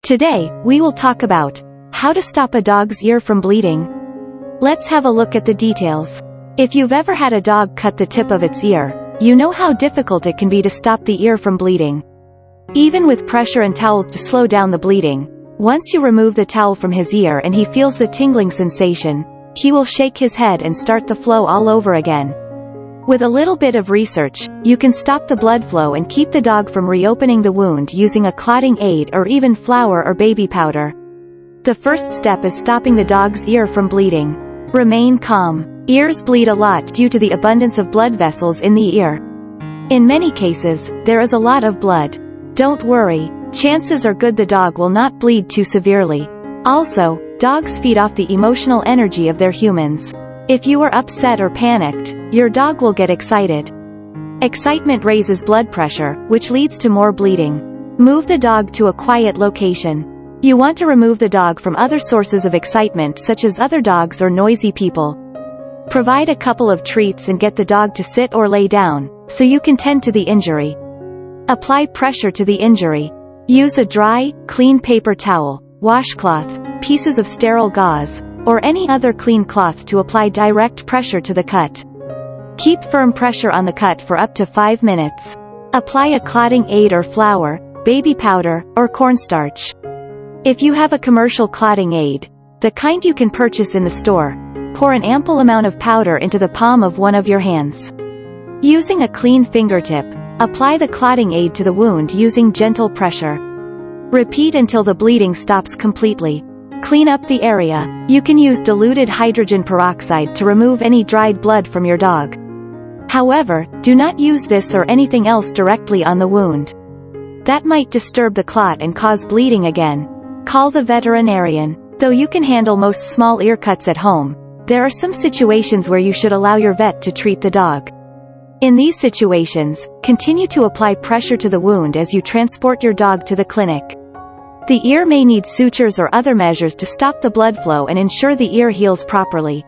Today, we will talk about how to stop a dog's ear from bleeding. Let's have a look at the details. If you've ever had a dog cut the tip of its ear, you know how difficult it can be to stop the ear from bleeding. Even with pressure and towels to slow down the bleeding, once you remove the towel from his ear and he feels the tingling sensation, he will shake his head and start the flow all over again. With a little bit of research, you can stop the blood flow and keep the dog from reopening the wound using a clotting aid or even flour or baby powder. The first step is stopping the dog's ear from bleeding. Remain calm. Ears bleed a lot due to the abundance of blood vessels in the ear. In many cases, there is a lot of blood. Don't worry, chances are good the dog will not bleed too severely. Also, dogs feed off the emotional energy of their humans. If you are upset or panicked, your dog will get excited. Excitement raises blood pressure, which leads to more bleeding. Move the dog to a quiet location. You want to remove the dog from other sources of excitement such as other dogs or noisy people. Provide a couple of treats and get the dog to sit or lay down, so you can tend to the injury. Apply pressure to the injury. Use a dry, clean paper towel, washcloth, pieces of sterile gauze, or any other clean cloth to apply direct pressure to the cut. Keep firm pressure on the cut for up to 5 minutes. Apply a clotting aid or flour, baby powder, or cornstarch. If you have a commercial clotting aid, the kind you can purchase in the store, pour an ample amount of powder into the palm of one of your hands. Using a clean fingertip, apply the clotting aid to the wound using gentle pressure. Repeat until the bleeding stops completely. Clean up the area. You can use diluted hydrogen peroxide to remove any dried blood from your dog. However, do not use this or anything else directly on the wound. That might disturb the clot and cause bleeding again. Call the veterinarian. Though you can handle most small ear cuts at home, there are some situations where you should allow your vet to treat the dog. In these situations, continue to apply pressure to the wound as you transport your dog to the clinic. The ear may need sutures or other measures to stop the blood flow and ensure the ear heals properly.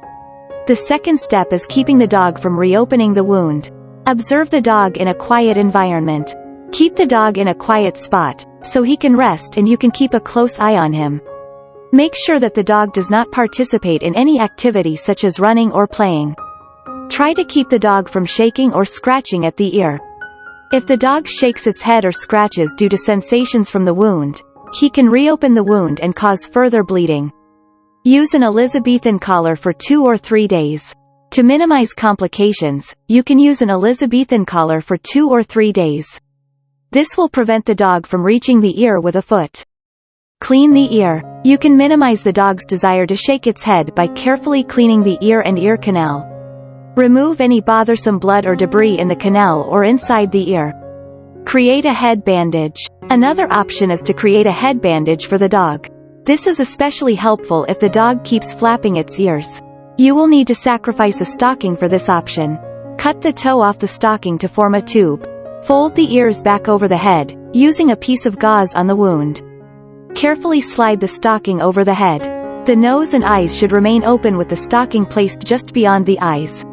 The second step is keeping the dog from reopening the wound. Observe the dog in a quiet environment. Keep the dog in a quiet spot, so he can rest and you can keep a close eye on him. Make sure that the dog does not participate in any activity such as running or playing. Try to keep the dog from shaking or scratching at the ear. If the dog shakes its head or scratches due to sensations from the wound, he can reopen the wound and cause further bleeding. Use an Elizabethan collar for 2 or 3 days. To minimize complications, you can use an Elizabethan collar for 2 or 3 days. This will prevent the dog from reaching the ear with a foot. Clean the ear. You can minimize the dog's desire to shake its head by carefully cleaning the ear and ear canal. Remove any bothersome blood or debris in the canal or inside the ear. Create a head bandage. Another option is to create a head bandage for the dog. This is especially helpful if the dog keeps flapping its ears. You will need to sacrifice a stocking for this option. Cut the toe off the stocking to form a tube. Fold the ears back over the head, using a piece of gauze on the wound. Carefully slide the stocking over the head. The nose and eyes should remain open with the stocking placed just beyond the eyes.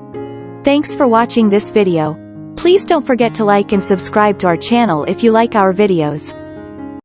Thanks for watching this video. Please don't forget to like and subscribe to our channel if you like our videos.